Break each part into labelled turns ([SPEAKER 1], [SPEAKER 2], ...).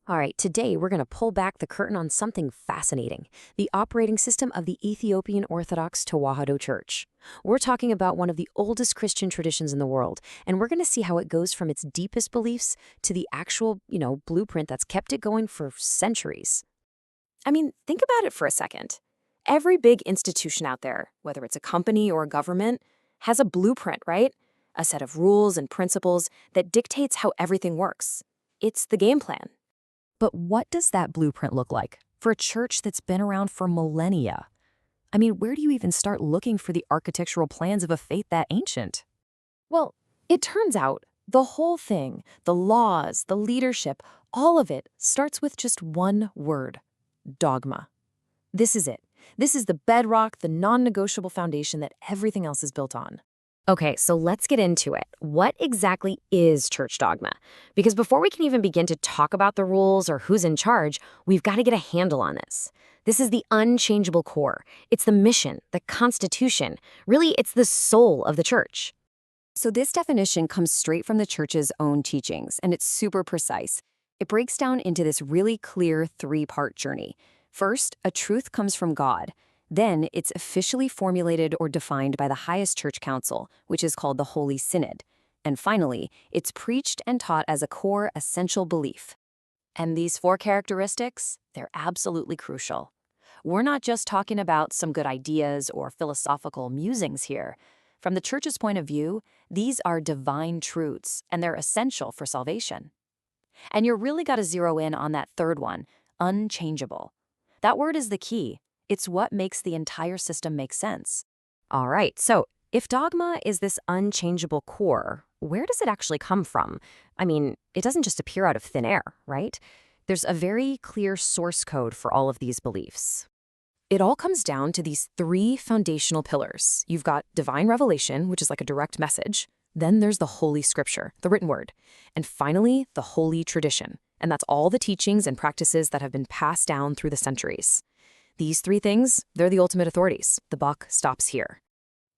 [SPEAKER 1] All right, today we're going to pull back the curtain on something fascinating: the operating system of the Ethiopian Orthodox Tewahedo Church. We're talking about one of the oldest Christian traditions in the world, and we're going to see how it goes from its deepest beliefs to the actual, blueprint that's kept it going for centuries. I mean, think about it for a second. Every big institution out there, whether it's a company or a government, has a blueprint, right? A set of rules and principles that dictates how everything works. It's the game plan.
[SPEAKER 2] But what does that blueprint look like for a church that's been around for millennia? I mean, where do you even start looking for the architectural plans of a faith that ancient?
[SPEAKER 1] Well, it turns out the whole thing, the laws, the leadership, all of it starts with just one word: dogma. This is it. This is the bedrock, the non negotiable foundation that everything else is built on. Okay, so let's get into it. What exactly is church dogma? Because before we can even begin to talk about the rules or who's in charge, we've got to get a handle on this. This is the unchangeable core. It's the mission, the constitution. Really, it's the soul of the church.
[SPEAKER 2] So, this definition comes straight from the church's own teachings, and it's super precise. It breaks down into this really clear three-part journey. First, a truth comes from God. Then, it's officially formulated or defined by the highest church council, which is called the Holy Synod. And finally, it's preached and taught as a core essential belief. And these four characteristics, they're absolutely crucial. We're not just talking about some good ideas or philosophical musings here. From the church's point of view, these are divine truths, and they're essential for salvation. And you're really got to zero in on that third one: unchangeable. That word is the key. It's what makes the entire system make sense.
[SPEAKER 1] All right, so if dogma is this unchangeable core, where does it actually come from? I mean, it doesn't just appear out of thin air, right? There's a very clear source code for all of these beliefs. It all comes down to these three foundational pillars. You've got divine revelation, which is like a direct message. Then there's the Holy Scripture, the written word. And finally, the Holy Tradition. And that's all the teachings and practices that have been passed down through the centuries. These three things, they're the ultimate authorities. The buck stops here.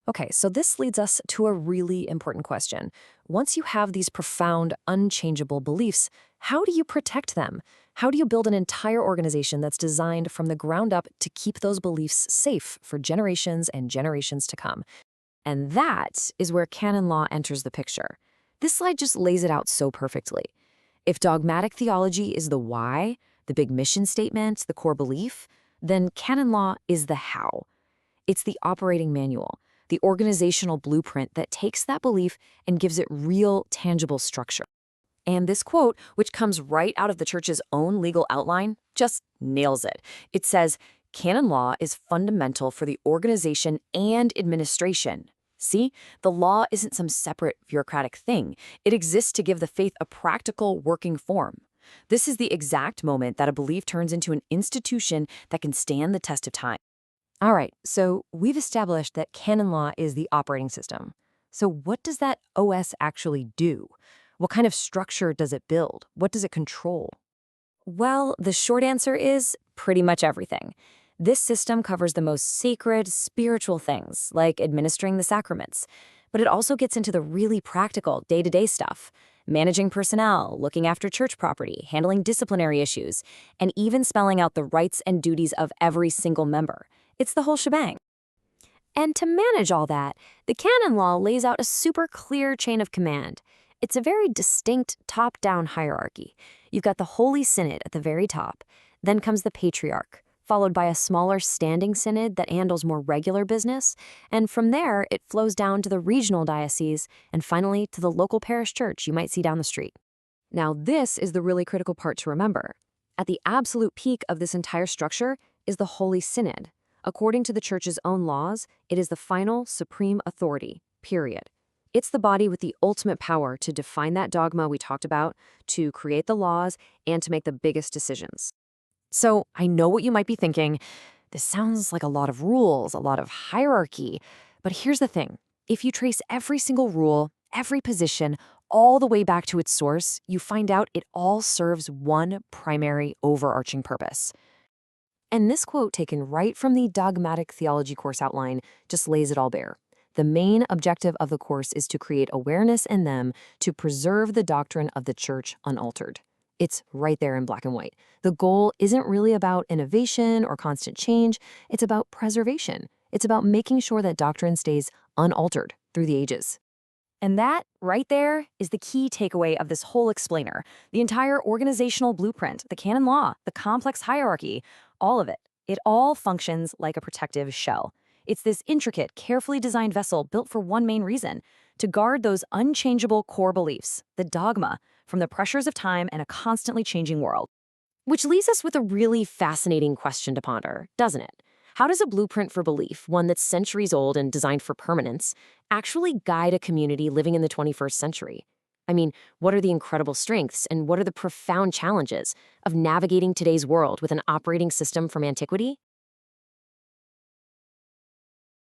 [SPEAKER 1] Okay, so this leads us to a really important question. Once you have these profound, unchangeable beliefs, how do you protect them? How do you build an entire organization that's designed from the ground up to keep those beliefs safe for generations and generations to come? And that is where canon law enters the picture. This slide just lays it out so perfectly. If dogmatic theology is the why, the big mission statement, the core belief, then canon law is the how. It's the operating manual, the organizational blueprint that takes that belief and gives it real, tangible structure. And this quote, which comes right out of the church's own legal outline, just nails it. It says, "Canon law is fundamental for the organization and administration." See, the law isn't some separate bureaucratic thing. It exists to give the faith a practical, working form. This is the exact moment that a belief turns into an institution that can stand the test of time.
[SPEAKER 2] All right, so we've established that canon law is the operating system. So what does that OS actually do? What kind of structure does it build? What does it control?
[SPEAKER 1] Well, the short answer is pretty much everything. This system covers the most sacred, spiritual things, like administering the sacraments. But it also gets into the really practical, day-to-day stuff: managing personnel, looking after church property, handling disciplinary issues, and even spelling out the rights and duties of every single member. It's the whole shebang. And to manage all that, the canon law lays out a super clear chain of command. It's a very distinct top-down hierarchy. You've got the Holy Synod at the very top. Then comes the Patriarch, followed by a smaller standing synod that handles more regular business. And from there, it flows down to the regional diocese and finally to the local parish church you might see down the street. Now, this is the really critical part to remember. At the absolute peak of this entire structure is the Holy Synod. According to the church's own laws, it is the final supreme authority, period. It's the body with the ultimate power to define that dogma we talked about, to create the laws, and to make the biggest decisions. So I know what you might be thinking. This sounds like a lot of rules, a lot of hierarchy. But here's the thing. If you trace every single rule, every position, all the way back to its source, you find out it all serves one primary overarching purpose. And this quote, taken right from the Dogmatic Theology course outline, just lays it all bare. The main objective of the course is to create awareness in them to preserve the doctrine of the church unaltered.
[SPEAKER 2] It's right there in black and white. The goal isn't really about innovation or constant change. It's about preservation. It's about making sure that doctrine stays unaltered through the ages.
[SPEAKER 1] And that, right there, is the key takeaway of this whole explainer. The entire organizational blueprint, the canon law, the complex hierarchy, all of it. It all functions like a protective shell. It's this intricate, carefully designed vessel built for one main reason: to guard those unchangeable core beliefs, the dogma, from the pressures of time and a constantly changing world. Which leaves us with a really fascinating question to ponder, doesn't it? How does a blueprint for belief, one that's centuries old and designed for permanence, actually guide a community living in the 21st century? I mean, what are the incredible strengths and what are the profound challenges of navigating today's world with an operating system from antiquity?